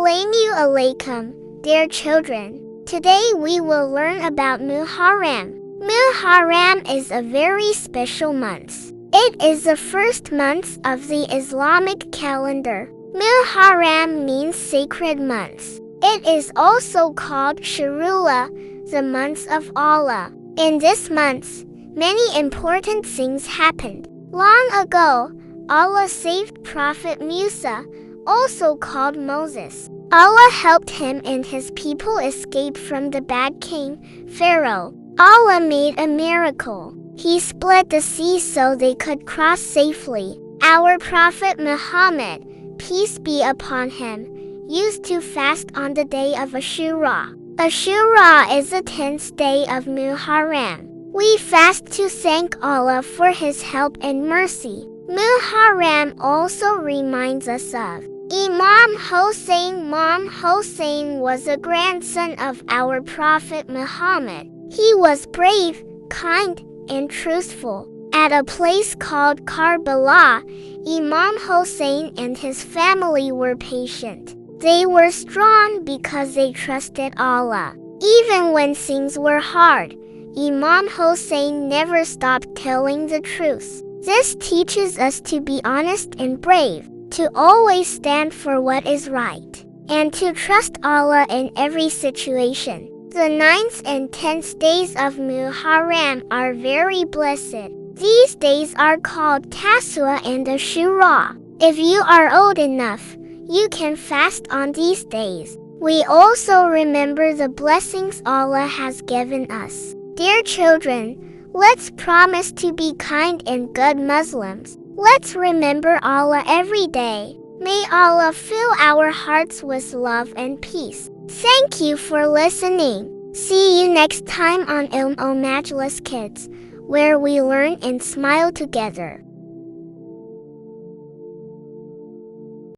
Assalamu Alaikum, dear children. Today we will learn about Muharram. Muharram is a very special month. It is the first month of the Islamic calendar. Muharram means sacred month. It is also called Ashura, the month of Allah. In this month, many important things happened. Long ago, Allah saved Prophet Musa, also called Moses. Allah helped him and his people escape from the bad king, Pharaoh. Allah made a miracle. He split the sea so they could cross safely. Our Prophet Muhammad, peace be upon him, used to fast on the day of Ashura. Ashura is the 10th day of Muharram. We fast to thank Allah for His help and mercy. Muharram also reminds us of Imam Hussain. Imam Hussain was a grandson of our Prophet Muhammad. He was brave, kind, and truthful. At a place called Karbala, Imam Hussain and his family were patient. They were strong because they trusted Allah. Even when things were hard, Imam Hussain never stopped telling the truth. This teaches us to be honest and brave, to always stand for what is right, and to trust Allah in every situation. The 9th and 10th days of Muharram are very blessed. These days are called Tasua and Ashura. If you are old enough, you can fast on these days. We also remember the blessings Allah has given us. Dear children, let's promise to be kind and good Muslims. Let's remember Allah every day. May Allah fill our hearts with love and peace. Thank you for listening. See you next time on ILM-O-MAJLIS Kids, where we learn and smile together.